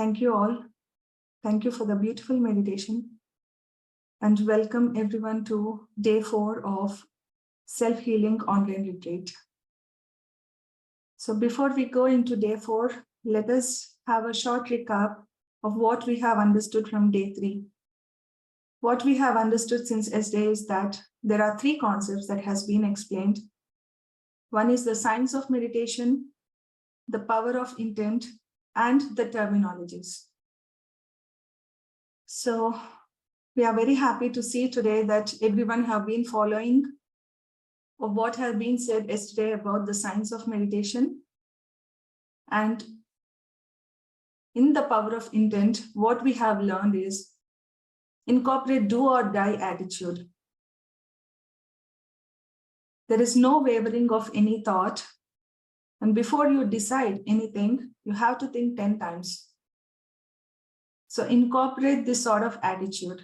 Thank you all. Thank you for the beautiful meditation. And welcome everyone to day 4 of Self-Healing Online Retreat. So before we go into day 4, let us have a short recap of what we have understood from day 3. What we have understood since yesterday is that there are 3 concepts that has been explained. One is the science of meditation, the power of intent, and the terminologies. So we are very happy to see today that everyone have been following of what has been said yesterday about the science of meditation. And in the power of intent, what we have learned is incorporate do or die attitude. There is no wavering of any thought. And before you decide anything, you have to think 10 times. So incorporate this sort of attitude.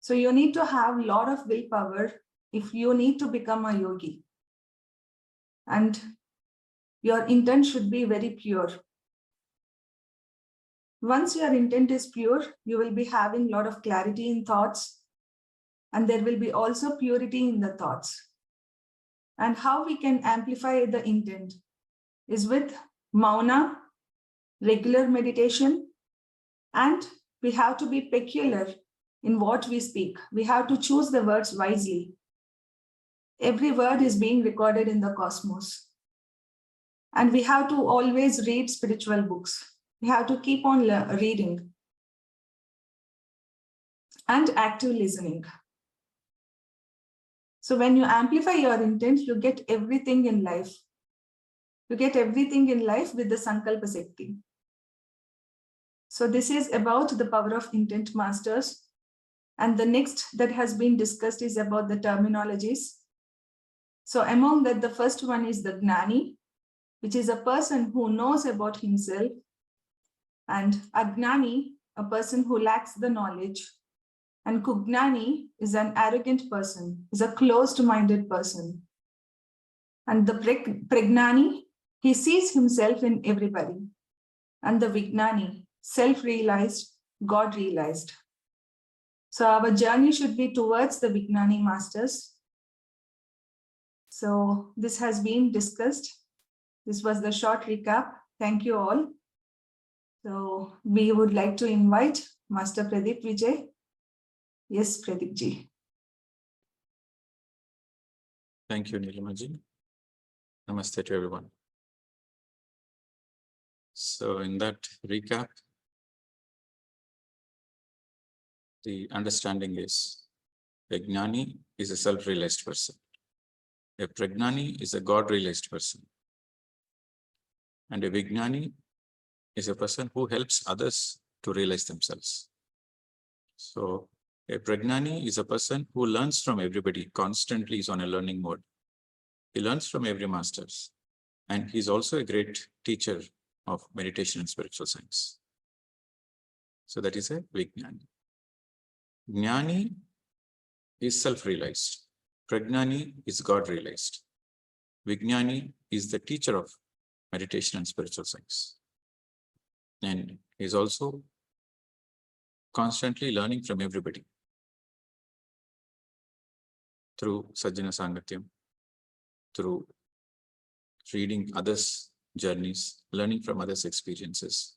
So you need to have a lot of willpower if you need to become a yogi. And your intent should be very pure. Once your intent is pure, you will be having a lot of clarity in thoughts, and there will be also purity in the thoughts. And how we can amplify the intent is with mauna, regular meditation, and we have to be peculiar in what we speak. We have to choose the words wisely. Every word is being recorded in the cosmos. And we have to always read spiritual books. We have to keep on reading. And active listening. So when you amplify your intent, you get everything in life. You get everything in life with the Sankalpa Shakti. So this is about the power of intent, masters. And the next that has been discussed is about the terminologies. So among that, the first one is the Gnani, which is a person who knows about himself, and Agnani, a person who lacks the knowledge, and Kugnani is an arrogant person, is a closed-minded person. And the Pregnani, he sees himself in everybody. And the Vignani, self-realized, God-realized. So our journey should be towards the Vignani masters. So this has been discussed. This was the short recap. Thank you all. So we would like to invite Master Pradeep Vijay. Yes, Pradeep ji. Thank you, Nilamaji. Namaste to everyone. So in that recap, the understanding is a Gnani is a self-realized person. A Pragnani is a God-realized person. And a Vignani is a person who helps others to realize themselves. So a Pragnani is a person who learns from everybody, constantly is on a learning mode. He learns from every masters. And he's also a great teacher of meditation and spiritual science. So that is a Vignani. Jnani is self-realized. Pragnani is God-realized. Vignani is the teacher of meditation and spiritual science. And is also constantly learning from everybody through Sajjana Sangatyam, through reading others' journeys, learning from others' experiences.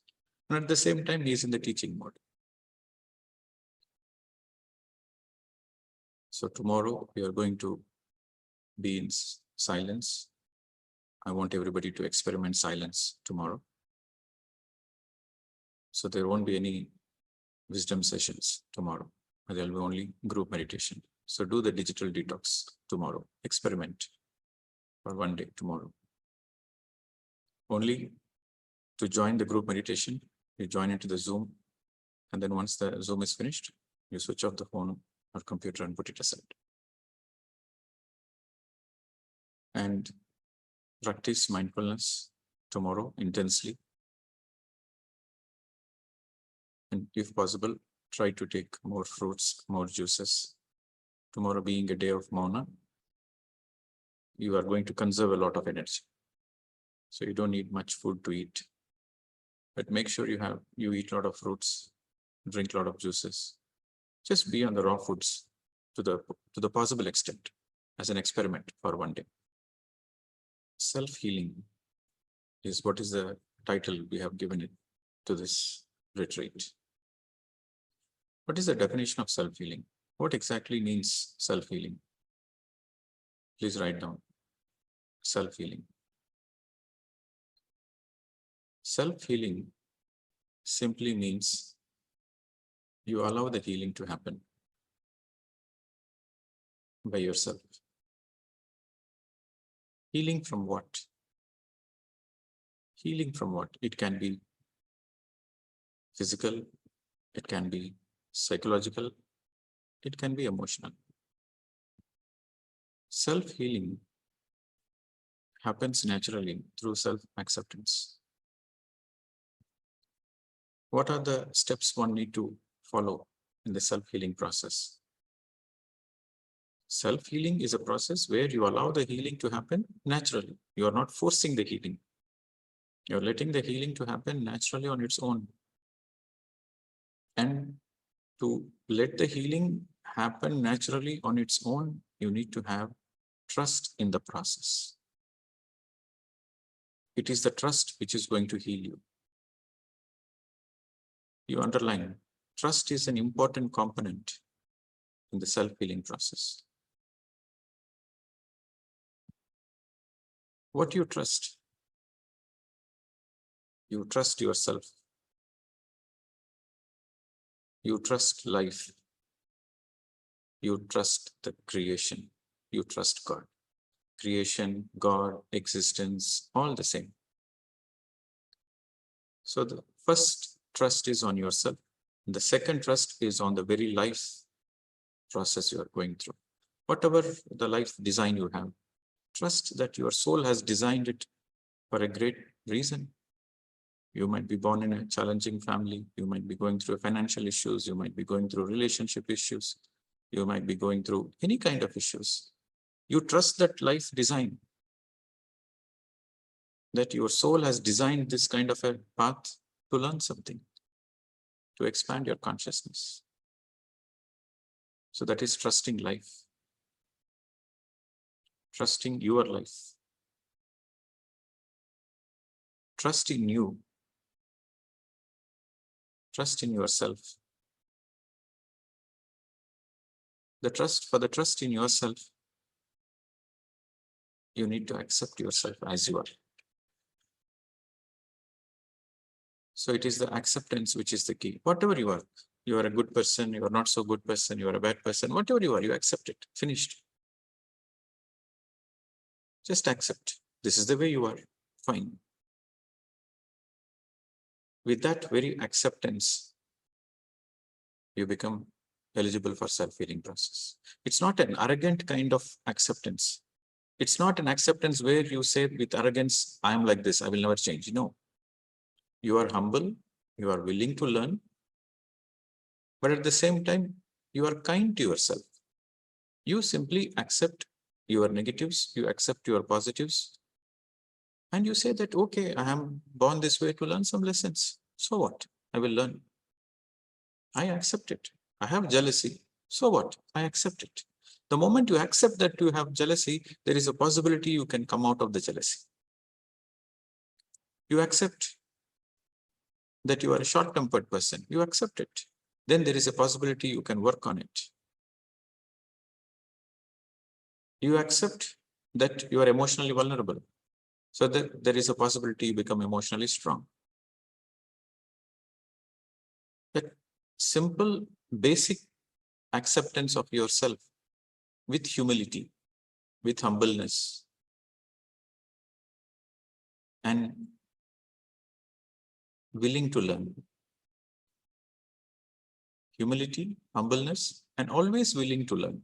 And at the same time, he is in the teaching mode. So tomorrow we are going to be in silence. I want everybody to experiment silence tomorrow. So there won't be any wisdom sessions tomorrow. There will be only group meditation. So do the digital detox tomorrow. Experiment for one day tomorrow. Only to join the group meditation, you join into the Zoom. And then once the Zoom is finished, you switch off the phone or computer and put it aside. And practice mindfulness tomorrow intensely. And if possible, try to take more fruits, more juices. Tomorrow being a day of Mauna, you are going to conserve a lot of energy. So you don't need much food to eat. but make sure you eat a lot of fruits, drink a lot of juices. Just be on the raw foods to the possible extent as an experiment for one day. Self-healing is what is the title we have given it to this retreat. What is the definition of self-healing? What exactly means self-healing? Please write down. Self-healing. Self-healing simply means you allow the healing to happen by yourself. Healing from what? Healing from what? It can be physical, it can be psychological, it can be emotional. Self-healing happens naturally through self-acceptance. What are the steps one need to follow in the self-healing process? Self-healing is a process where you allow the healing to happen naturally. You are not forcing the healing. You're letting the healing to happen naturally on its own. And to let the healing happen naturally on its own, you need to have trust in the process. It is the trust which is going to heal you. You underline, trust is an important component in the self-healing process. What do you trust? You trust yourself. You trust life. You trust the creation. You trust God. Creation, God, existence, all the same. So the first trust is on yourself. The second trust is on the very life process you are going through. Whatever the life design you have, trust that your soul has designed it for a great reason. You might be born in a challenging family. You might be going through financial issues. You might be going through relationship issues. You might be going through any kind of issues. You trust that life design, that your soul has designed this kind of a path to learn something, to expand your consciousness. So that is trusting life, trusting your life, trust in you, trust in yourself. The trust in yourself, you need to accept yourself as you are. So it is the acceptance which is the key. Whatever you are a good person, you are not so good person, you are a bad person, whatever you are, you accept it. Finished. Just accept. This is the way you are. Fine. With that very acceptance, you become eligible for self-healing process. It's not an arrogant kind of acceptance. It's not an acceptance where you say with arrogance, I am like this, I will never change. No. You are humble, you are willing to learn, but at the same time, you are kind to yourself. You simply accept your negatives, you accept your positives, and you say that, okay, I am born this way to learn some lessons. So what? I will learn. I accept it. I have jealousy. So what? I accept it. The moment you accept that you have jealousy, there is a possibility you can come out of the jealousy. You accept that you are a short-tempered person. You accept it. Then there is a possibility you can work on it. You accept that you are emotionally vulnerable. So that there is a possibility you become emotionally strong. That simple, basic acceptance of yourself with humility, with humbleness, and willing to learn. Humility, humbleness, and always willing to learn.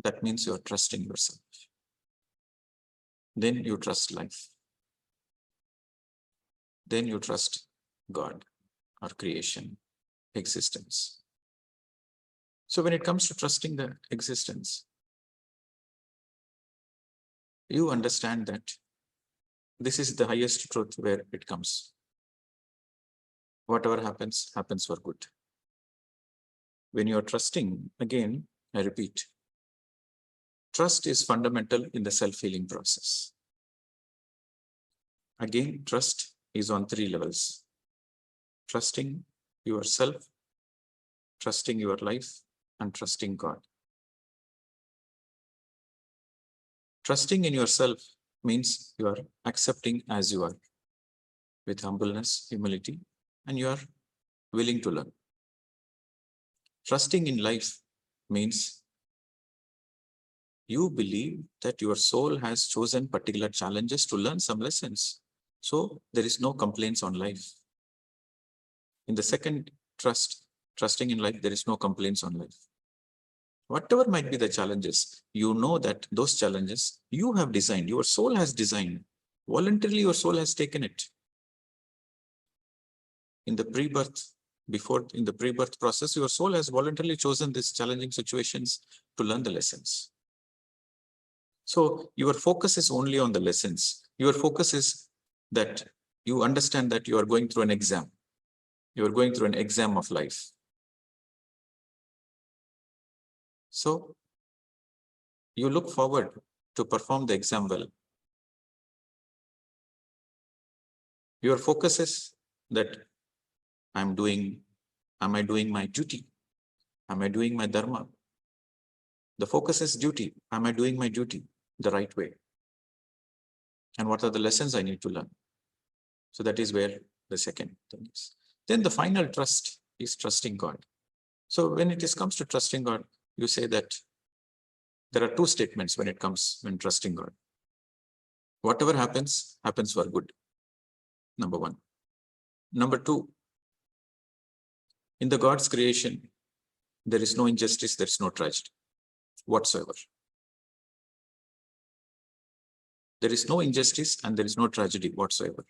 That means you are trusting yourself. Then you trust life. Then you trust God or creation, existence. So when it comes to trusting the existence, you understand that this is the highest truth where it comes. Whatever happens, happens for good. When you are trusting, again, I repeat, trust is fundamental in the self-healing process. Again, trust is on 3 levels. Trusting yourself, trusting your life, and trusting God. Trusting in yourself means you are accepting as you are with humbleness, humility, and you are willing to learn. Trusting in life means you believe that your soul has chosen particular challenges to learn some lessons. So there is no complaints on life. In the second trusting in life, there is no complaints on life. Whatever might be the challenges, you know that those challenges you have designed, your soul has designed. Voluntarily, your soul has taken it. In the pre-birth, in the pre-birth process, your soul has voluntarily chosen these challenging situations to learn the lessons. So your focus is only on the lessons. Your focus is that you understand that you are going through an exam. You are going through an exam of life. So you look forward to perform the exam well. Your focus is that am I doing my duty? Am I doing my dharma? The focus is duty. Am I doing my duty the right way? And what are the lessons I need to learn? So that is where the second thing is. Then the final trust is trusting God. So when it comes to trusting God, you say that there are 2 statements when trusting God. Whatever happens, happens for good. Number 1. Number 2, in the God's creation, there is no injustice, there is no tragedy whatsoever. There is no injustice and there is no tragedy whatsoever.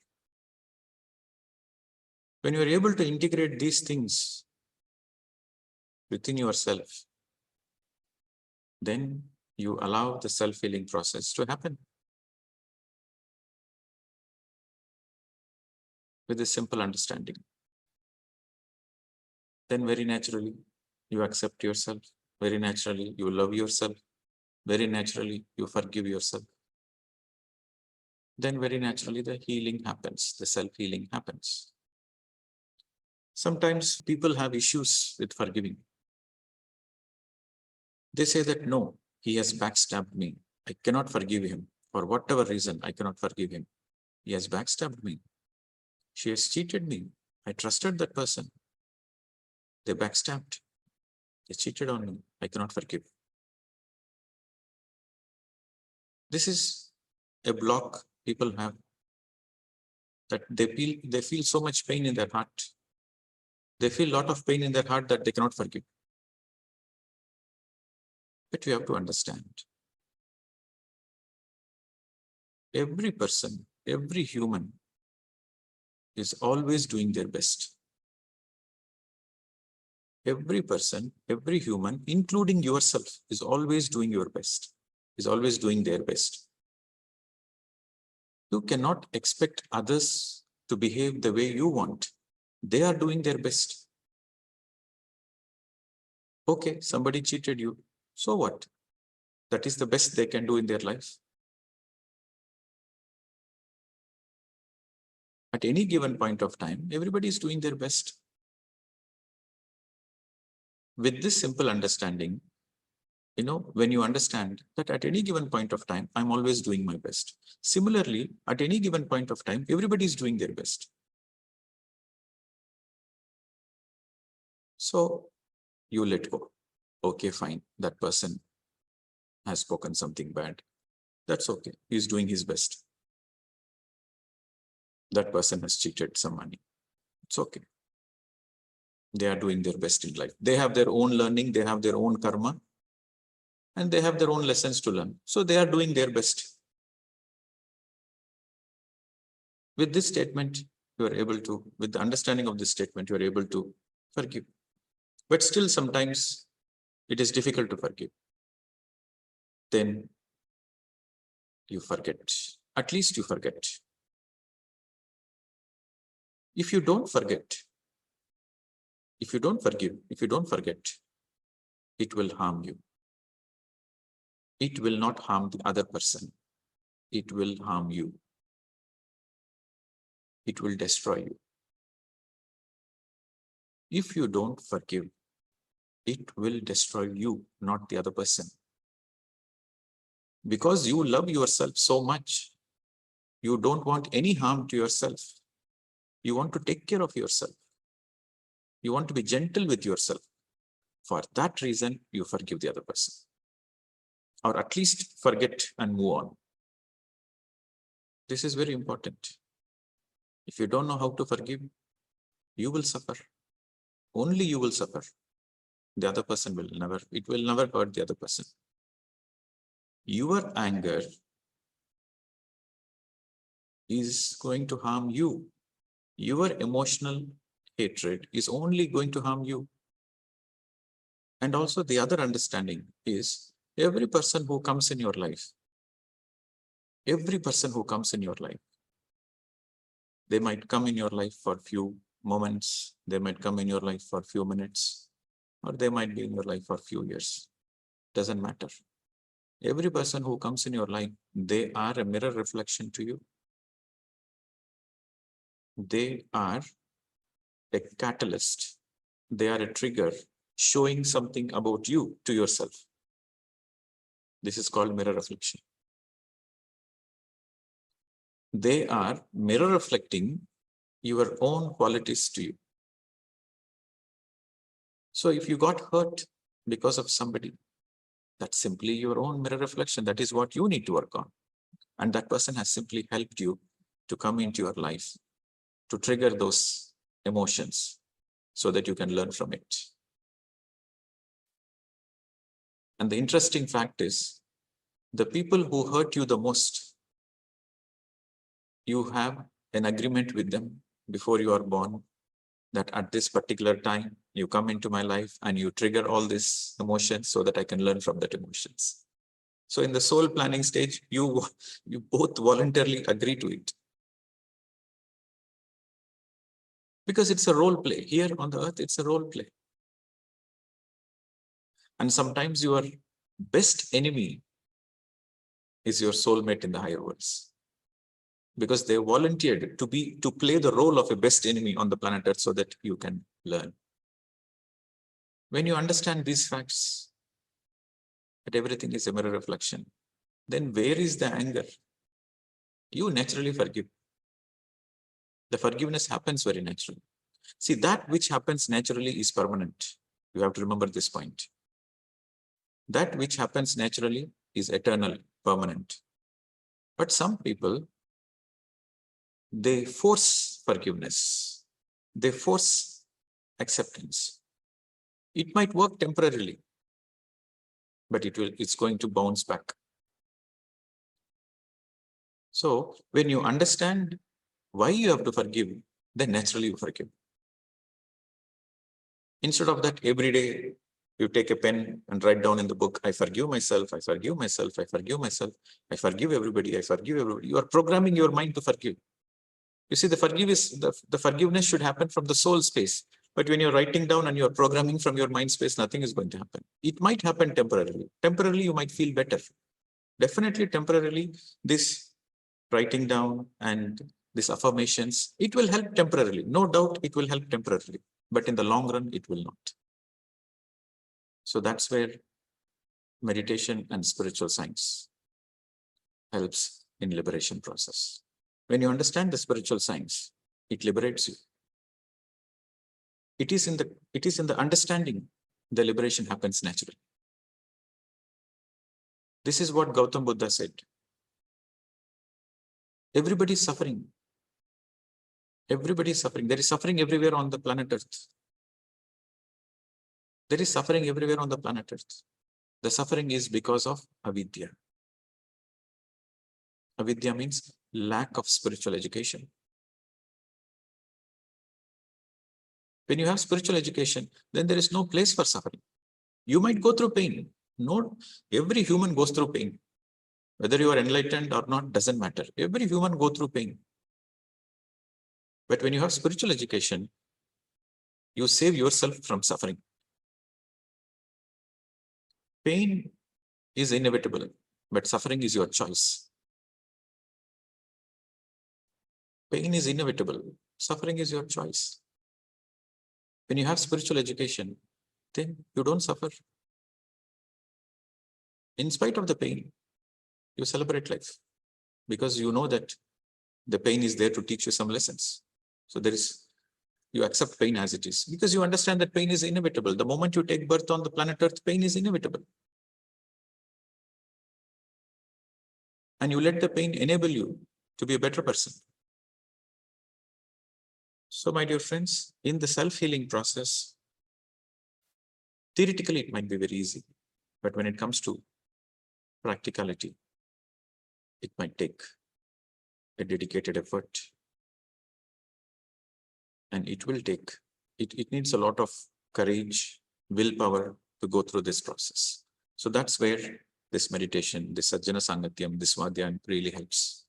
When you are able to integrate these things within yourself, then you allow the self-healing process to happen. With this simple understanding, then very naturally you accept yourself, very naturally you love yourself, very naturally you forgive yourself. Then very naturally the healing happens, the self-healing happens. Sometimes people have issues with forgiving. They say that no, he has backstabbed me. I cannot forgive him. For whatever reason, I cannot forgive him. He has backstabbed me. She has cheated me. I trusted that person. They backstabbed. They cheated on me. I cannot forgive. This is a block people have, that they feel so much pain in their heart. They feel a lot of pain in their heart that they cannot forgive. But we have to understand, every person, every human is always doing their best. Every person, every human, including yourself, is always doing your best, is always doing their best. You cannot expect others to behave the way you want. They are doing their best. Okay, somebody cheated you. So what? That is the best they can do in their life. At any given point of time, everybody is doing their best. With this simple understanding, when you understand that at any given point of time, I'm always doing my best. Similarly, at any given point of time, everybody is doing their best. So you let go. Okay, fine. That person has spoken something bad. That's okay. He's doing his best. That person has cheated some money. It's okay. They are doing their best in life. They have their own learning. They have their own karma. And they have their own lessons to learn. So they are doing their best. With this statement, you are able to, with the understanding of this statement, you are able to forgive. But still, sometimes it is difficult to forgive. Then you forget. At least you forget. If you don't forget, If you don't forgive, if you don't forget, it will harm you. It will not harm the other person. It will harm you. It will destroy you. If you don't forgive, it will destroy you, not the other person. Because you love yourself so much, you don't want any harm to yourself. You want to take care of yourself. You want to be gentle with yourself. For that reason, you forgive the other person. Or at least forget and move on. This is very important. If you don't know how to forgive, you will suffer. Only you will suffer. The other person will never, it will never hurt the other person. Your anger is going to harm you. Your emotional hatred is only going to harm you. And also the other understanding is every person who comes in your life, every person who comes in your life, they might come in your life for few moments, they might come in your life for few minutes, or they might be in your life for few years. Doesn't matter. Every person who comes in your life, they are a mirror reflection to you. They are a catalyst. They are a trigger showing something about you to yourself. This is called mirror reflection. They are mirror reflecting your own qualities to you. So if you got hurt because of somebody, that's simply your own mirror reflection. That is what you need to work on. And that person has simply helped you to come into your life, to trigger those emotions so that you can learn from it. And the interesting fact is, the people who hurt you the most, you have an agreement with them before you are born that at this particular time, you come into my life and you trigger all these emotions so that I can learn from that emotions. So in the soul planning stage, you both voluntarily agree to it. Because it's a role play. Here on the earth, it's a role play. And sometimes your best enemy is your soulmate in the higher worlds. Because they volunteered to play the role of a best enemy on the planet Earth so that you can learn. When you understand these facts, that everything is a mirror reflection, then where is the anger? You naturally forgive. The forgiveness happens very naturally. See, that which happens naturally is permanent. You have to remember this point. That which happens naturally is eternal, permanent. But some people, they force forgiveness. They force acceptance. It might work temporarily, but it's going to bounce back. So when you understand why you have to forgive, then naturally you forgive. Instead of that, every day you take a pen and write down in the book, I forgive myself, I forgive myself, I forgive myself, I forgive everybody, I forgive everybody. You are programming your mind to forgive. You see, the forgiveness should happen from the soul space. But when you're writing down and you're programming from your mind space, nothing is going to happen. It might happen temporarily. Temporarily, you might feel better. Definitely temporarily, this writing down and these affirmations, it will help temporarily. No doubt it will help temporarily. But in the long run, it will not. So that's where meditation and spiritual science helps in liberation process. When you understand the spiritual science, it liberates you. It is in the understanding the liberation happens naturally. This is what Gautam Buddha said. Everybody is suffering. Everybody is suffering. There is suffering everywhere on the planet Earth. There is suffering everywhere on the planet Earth. The suffering is because of avidya. Avidya means lack of spiritual education. When you have spiritual education, then there is no place for suffering. You might go through pain. No, every human goes through pain. Whether you are enlightened or not, doesn't matter. Every human goes through pain. But when you have spiritual education, You save yourself from suffering. Pain is inevitable, but suffering is your choice. Pain is inevitable. Suffering is your choice. When you have spiritual education, then you don't suffer. In spite of the pain, you celebrate life because you know that the pain is there to teach you some lessons. So you accept pain as it is because you understand that pain is inevitable. The moment you take birth on the planet Earth, pain is inevitable. And you let the pain enable you to be a better person. So, my dear friends, in the self-healing process, theoretically, it might be very easy, but when it comes to practicality, it might take a dedicated effort. And it will take, it needs a lot of courage, willpower to go through this process. So that's where this meditation, this Sajjana Sangatyam, this Vadhyam really helps.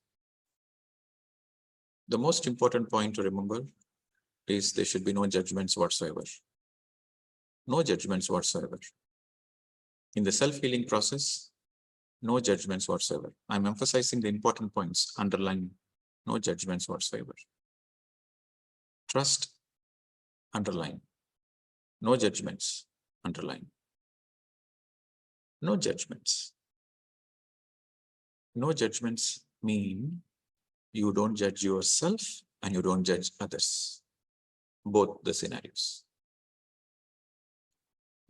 The most important point to remember is there should be no judgments whatsoever. No judgments whatsoever. In the self-healing process, no judgments whatsoever. I'm emphasizing the important points, underline no judgments whatsoever. Trust, underline. No judgments, underline. No judgments. No judgments mean you don't judge yourself and you don't judge others. Both the scenarios.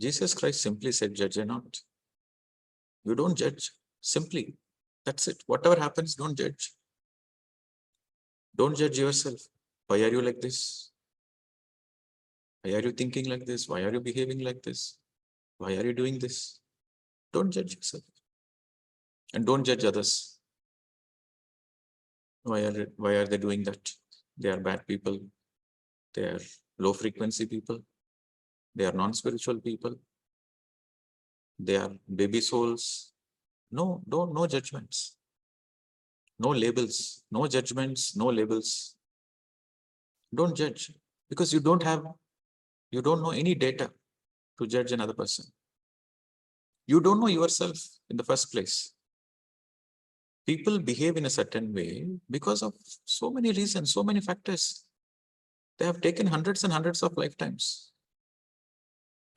Jesus Christ simply said, judge not. You don't judge, simply. That's it. Whatever happens, don't judge. Don't judge yourself. Why are you like this? Why are you thinking like this? Why are you behaving like this? Why are you doing this? Don't judge yourself. And don't judge others. Why are they doing that? They are bad people. They are low frequency people. They are non-spiritual people. They are baby souls. No judgments. No labels, no judgments, no labels. Don't judge because you don't know any data to judge another person. You don't know yourself in the first place. People behave in a certain way because of so many reasons, so many factors. They have taken hundreds and hundreds of lifetimes.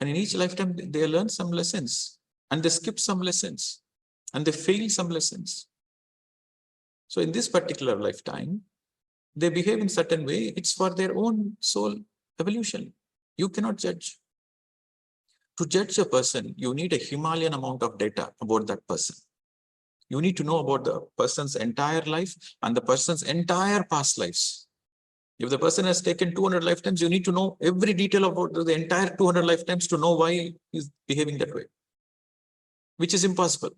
And in each lifetime, they learn some lessons and they skip some lessons and they fail some lessons. So in this particular lifetime, they behave in a certain way. It's for their own soul evolution. You cannot judge. To judge a person, you need a Himalayan amount of data about that person. You need to know about the person's entire life and the person's entire past lives. If the person has taken 200 lifetimes, you need to know every detail about the entire 200 lifetimes to know why he's behaving that way, which is impossible.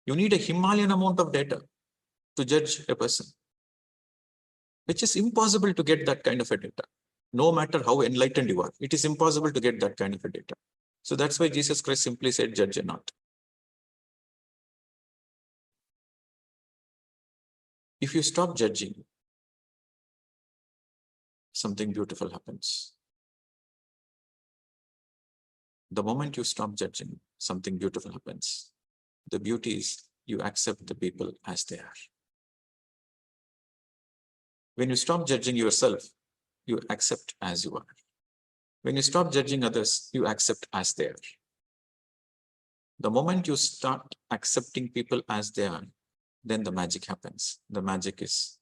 You need a Himalayan amount of data to judge a person, which is impossible to get that kind of a data. No matter how enlightened you are, it is impossible to get that kind of a data. So that's why Jesus Christ simply said, judge not. If you stop judging, something beautiful happens. The moment you stop judging, something beautiful happens. The beauty is you accept the people as they are. When you stop judging yourself, you accept as you are. When you stop judging others, you accept as they are. The moment you start accepting people as they are, then the magic happens. The magic is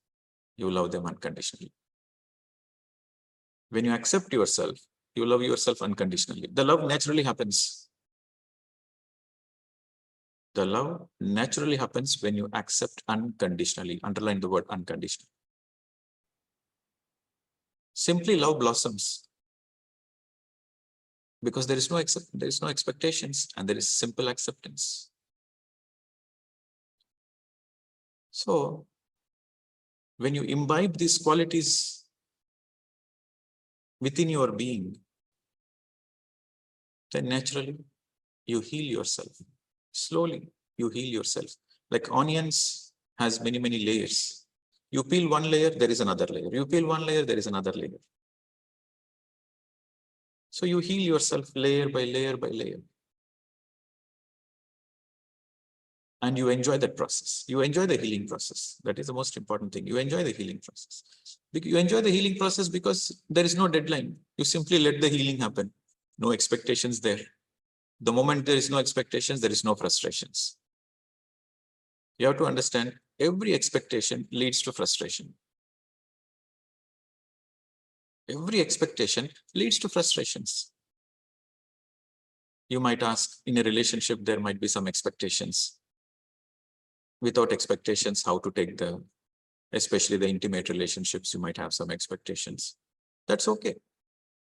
you love them unconditionally. When you accept yourself, you love yourself unconditionally. The love naturally happens. The love naturally happens when you accept unconditionally. Underline the word unconditional. Simply love blossoms because there is no expectations and there is simple acceptance. So when you imbibe these qualities within your being, then naturally you heal yourself. Slowly you heal yourself. Like onions has many layers. You peel one layer, there is another layer. You peel one layer, there is another layer. So you heal yourself layer by layer by layer. And you enjoy that process. You enjoy the healing process. That is the most important thing. You enjoy the healing process. You enjoy the healing process because there is no deadline. You simply let the healing happen. No expectations there. The moment there is no expectations, there is no frustrations. You have to understand every expectation leads to frustration. Every expectation leads to frustrations. You might ask, in a relationship, there might be some expectations. Without expectations, how to take especially the intimate relationships, you might have some expectations. That's okay.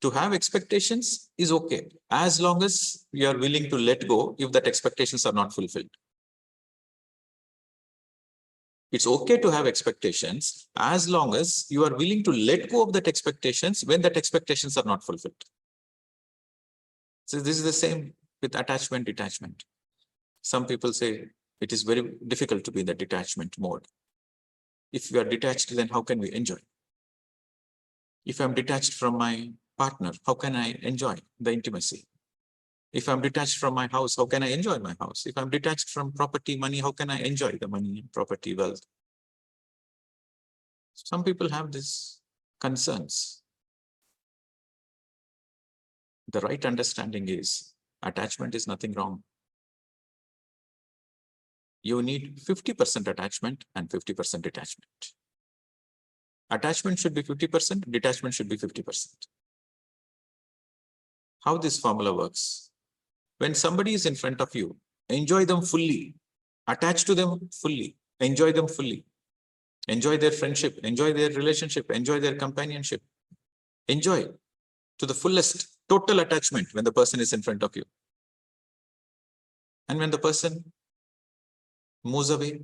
To have expectations is okay, as long as you are willing to let go if that expectations are not fulfilled. It's okay to have expectations as long as you are willing to let go of that expectations when that expectations are not fulfilled. So this is the same with attachment, detachment. Some people say it is very difficult to be in the detachment mode. If we are detached, then how can we enjoy? If I'm detached from my partner, how can I enjoy the intimacy? If I'm detached from my house, how can I enjoy my house? If I'm detached from property, money, how can I enjoy the money, property, wealth? Some people have these concerns. The right understanding is attachment is nothing wrong. You need 50% attachment and 50% detachment. Attachment should be 50%, detachment should be 50%. How this formula works? When somebody is in front of you, enjoy them fully, attach to them fully, enjoy them fully, enjoy their friendship, enjoy their relationship, enjoy their companionship, enjoy to the fullest, total attachment when the person is in front of you. And when the person moves away,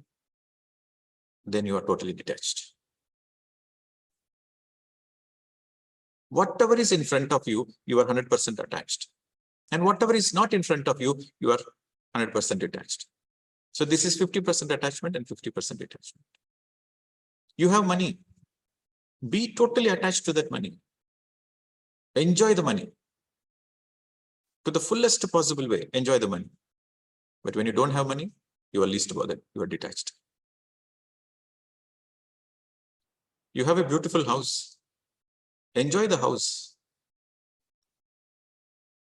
then you are totally detached. Whatever is in front of you, you are 100% attached. And whatever is not in front of you, you are 100% detached. So this is 50% attachment and 50% detachment. You have money. Be totally attached to that money. Enjoy the money. To the fullest possible way, enjoy the money. But when you don't have money, you are least bothered. You are detached. You have a beautiful house. Enjoy the house.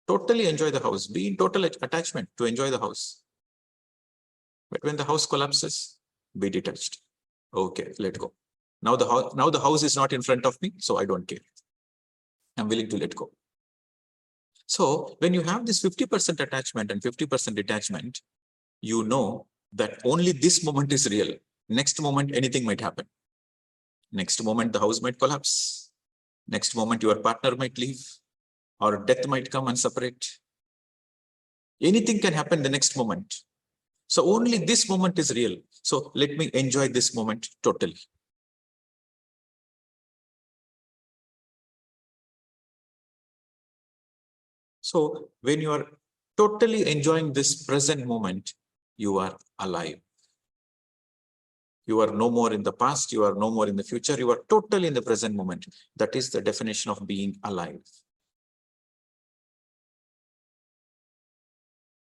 Totally enjoy the house. Be in total attachment to enjoy the house. But when the house collapses, be detached. Okay, let go. Now the house is not in front of me, so I don't care. I'm willing to let go. So when you have this 50% attachment and 50% detachment, you know that only this moment is real. Next moment, anything might happen. Next moment, the house might collapse. Next moment, your partner might leave, or death might come and separate. Anything can happen the next moment. So only this moment is real. So let me enjoy this moment totally. So when you are totally enjoying this present moment, you are alive. You are no more in the past, you are no more in the future, you are totally in the present moment. That is the definition of being alive.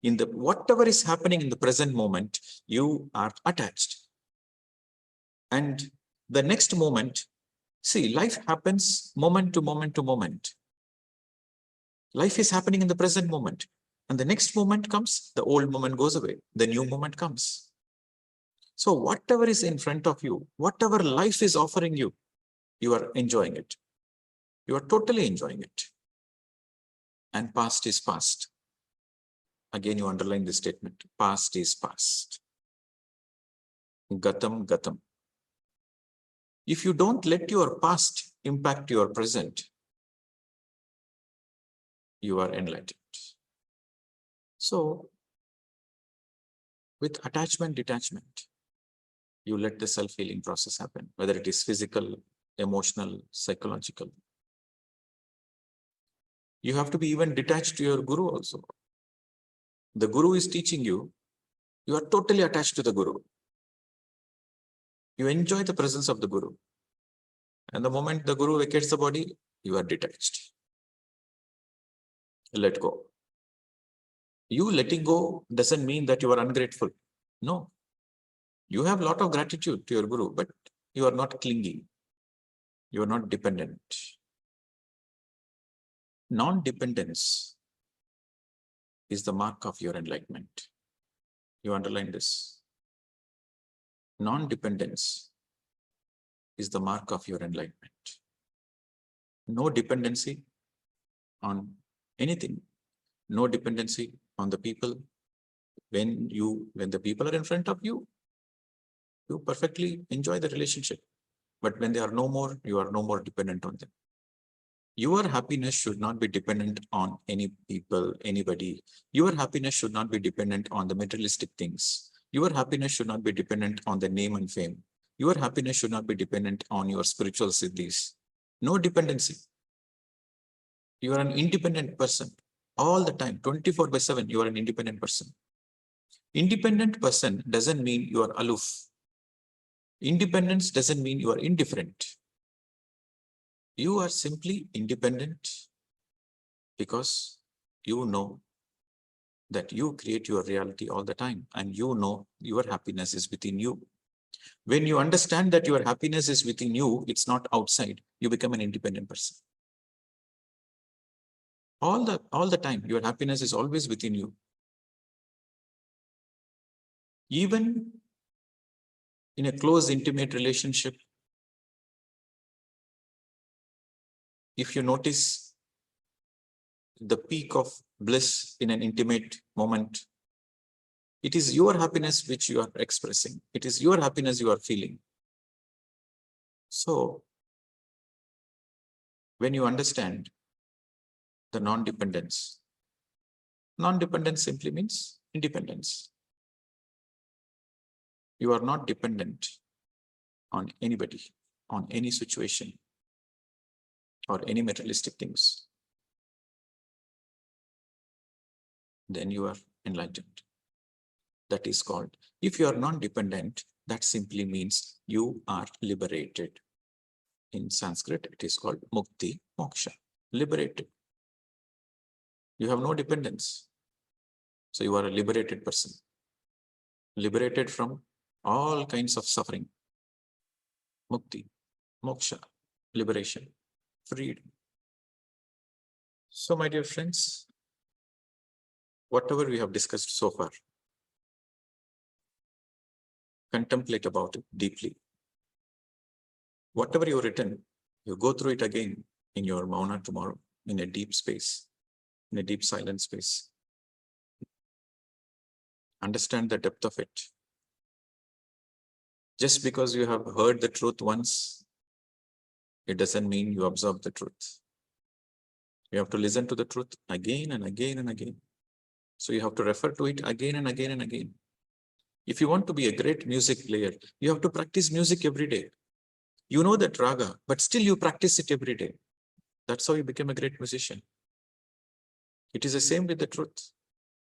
In the whatever is happening in the present moment, you are attached. And the next moment, see, life happens moment to moment to moment. Life is happening in the present moment. And the next moment comes, the old moment goes away, the new moment comes. So whatever is in front of you, whatever life is offering you, you are enjoying it. You are totally enjoying it. And past is past. Again, you underline this statement. Past is past. Gatam, gatam. If you don't let your past impact your present, you are enlightened. So, with attachment, detachment, you let the self-healing process happen, whether it is physical, emotional, psychological. You have to be even detached to your guru also. The guru is teaching you, you are totally attached to the guru. You enjoy the presence of the guru. And the moment the guru vacates the body, you are detached. let go. You letting go doesn't mean that you are ungrateful. No. You have a lot of gratitude to your Guru, but you are not clinging. You are not dependent. Non-dependence is the mark of your enlightenment. You underline this. Non-dependence is the mark of your enlightenment. No dependency on anything. No dependency on the people. When the people are in front of you, you perfectly enjoy the relationship. But when they are no more, you are no more dependent on them. Your happiness should not be dependent on any people, anybody. Your happiness should not be dependent on the materialistic things. Your happiness should not be dependent on the name and fame. Your happiness should not be dependent on your spiritual siddhis. No dependency. You are an independent person all the time, 24/7. You are an independent person. Independent person doesn't mean you are aloof. Independence doesn't mean you are indifferent. You are simply independent because you know that you create your reality all the time, and you know your happiness is within you. When you understand that your happiness is within you, it's not outside, you become an independent person. All the time, your happiness is always within you. Even in a close, intimate relationship, if you notice the peak of bliss in an intimate moment, it is your happiness which you are expressing. It is your happiness you are feeling. So, when you understand the non-dependence simply means independence. You are not dependent on anybody, on any situation, or any materialistic things. Then you are enlightened. That is called, if you are non-dependent, that simply means you are liberated. In Sanskrit, it is called mukti, moksha, liberated. You have no dependence. So you are a liberated person. Liberated from all kinds of suffering. Mukti, moksha, liberation, freedom. So my dear friends, whatever we have discussed so far, contemplate about it deeply. Whatever you've written, you go through it again in your mauna tomorrow, in a deep space, in a deep silent space. Understand the depth of it. Just because you have heard the truth once, it doesn't mean you absorb the truth. You have to listen to the truth again and again and again. So you have to refer to it again and again and again. If you want to be a great music player, you have to practice music every day. You know that raga, but still you practice it every day. That's how you become a great musician. It is the same with the truth.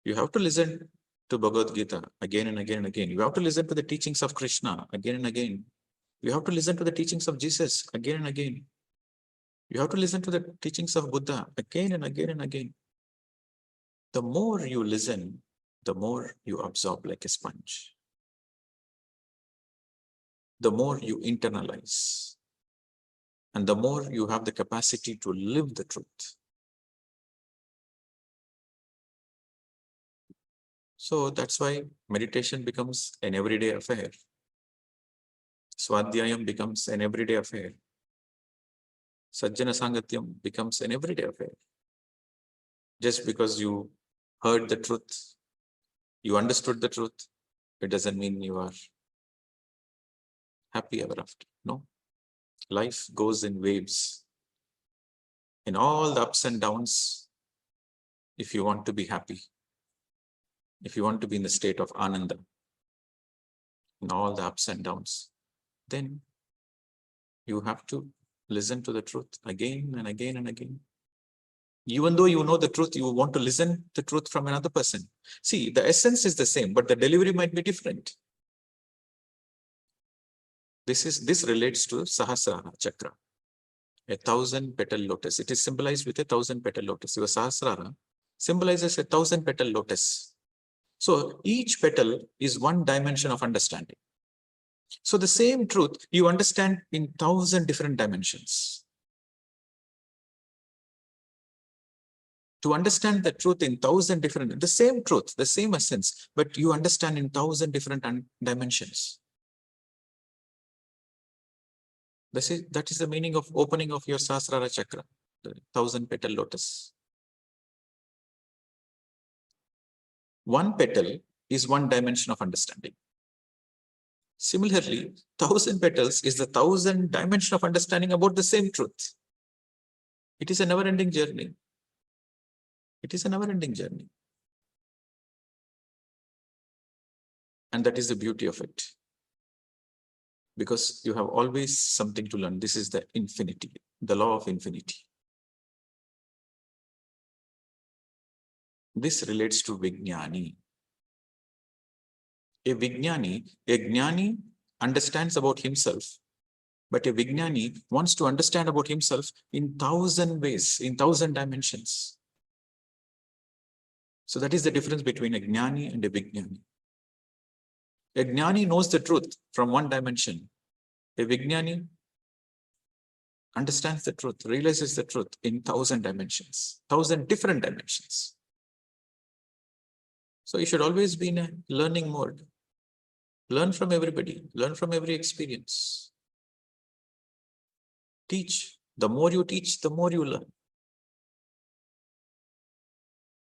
You have to listen to Bhagavad Gita again and again and again. You have to listen to the teachings of Krishna again and again. You have to listen to the teachings of Jesus again and again. You have to listen to the teachings of Buddha again and again and again. The more you listen, the more you absorb like a sponge. The more you internalize, and the more you have the capacity to live the truth. So that's why meditation becomes an everyday affair. Swadhyayam becomes an everyday affair. Sajjana Sangatyam becomes an everyday affair. Just because you heard the truth, you understood the truth, it doesn't mean you are happy ever after. No. Life goes in waves. In all the ups and downs, if you want to be happy, if you want to be in the state of ananda, in all the ups and downs, then you have to listen to the truth again and again and again. Even though you know the truth, you want to listen the truth from another person. See, the essence is the same, but the delivery might be different. This relates to Sahasrara Chakra, a 1,000 petal lotus. It is symbolized with a 1,000 petal lotus. Your Sahasrara symbolizes 1,000-petal lotus. So each petal is one dimension of understanding. So the same truth you understand in 1,000 different dimensions. To understand the truth in 1,000 different, the same truth, the same essence, but you understand in 1,000 different dimensions. That is the meaning of opening of your Sahasrara chakra, the 1,000-petal lotus. One petal is one dimension of understanding. Similarly, 1,000 petals is the 1,000 dimension of understanding about the same truth. It is a never-ending journey. It is a never-ending journey. And that is the beauty of it. Because you have always something to learn. This is the infinity, the law of infinity. This relates to Vijnani. A Jnani understands about himself, but a Vijnani wants to understand about himself in 1,000 ways, in 1,000 dimensions. So that is the difference between a Jnani and a Vijnani. A Jnani knows the truth from one dimension. A Vijnani understands the truth, realizes the truth in 1,000 dimensions, 1,000 different dimensions. So you should always be in a learning mode. Learn from everybody, learn from every experience. Teach. The more you teach, the more you learn.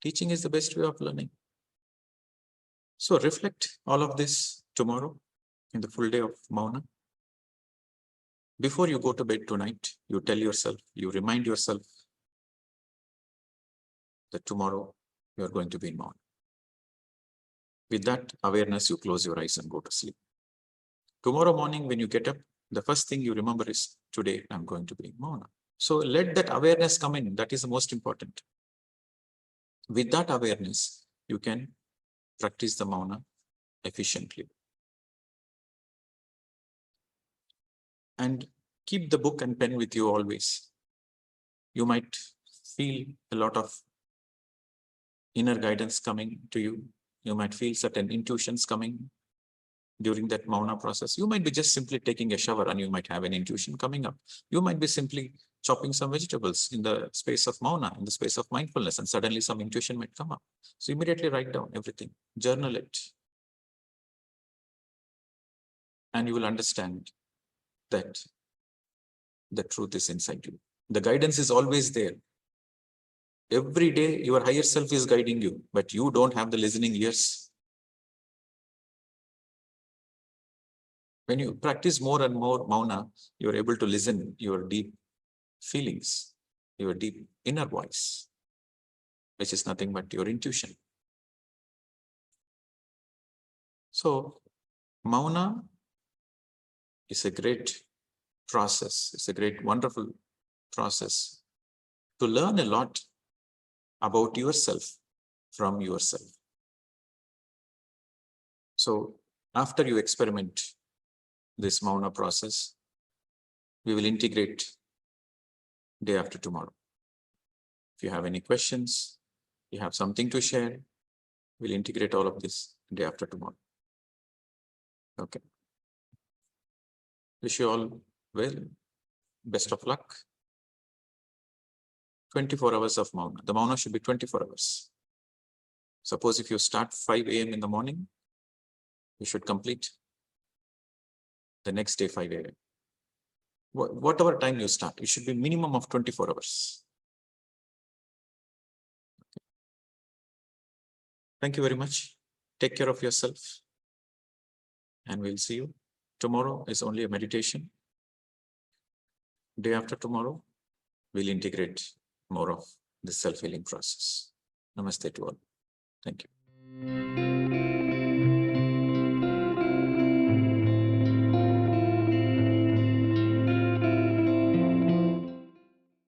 Teaching is the best way of learning. So reflect all of this tomorrow in the full day of Mauna. Before you go to bed tonight, you tell yourself, you remind yourself that tomorrow you are going to be in Mauna. With that awareness, you close your eyes and go to sleep. Tomorrow morning, when you get up, the first thing you remember is, today I'm going to be in Mauna. So let that awareness come in. That is the most important. With that awareness, you can practice the Mauna efficiently. And keep the book and pen with you always. You might feel a lot of inner guidance coming to you. You might feel certain intuitions coming during that Mauna process. You might be just simply taking a shower and you might have an intuition coming up. You might be simply chopping some vegetables in the space of Mauna, in the space of mindfulness, and suddenly some intuition might come up. So immediately write down everything, journal it. And you will understand that the truth is inside you. The guidance is always there. Every day, your higher self is guiding you, but you don't have the listening ears. When you practice more and more Mauna, you're able to listen your deep feelings, your deep inner voice, which is nothing but your intuition. So, Mauna is a great process. It's a great, wonderful process to learn a lot about yourself from yourself. So, after you experiment this Mauna process, we will integrate day after tomorrow. If you have any questions, you have something to share, we'll integrate all of this day after tomorrow. Okay. Wish you all well. Best of luck. 24 hours of Mauna. The Mauna should be 24 hours. Suppose if you start 5 a.m. in the morning, you should complete the next day 5 a.m. Whatever time you start, it should be minimum of 24 hours. Okay. Thank you very much. Take care of yourself. And we'll see you. Tomorrow is only a meditation. Day after tomorrow, we'll integrate more of the self-healing process. Namaste to all. Thank you.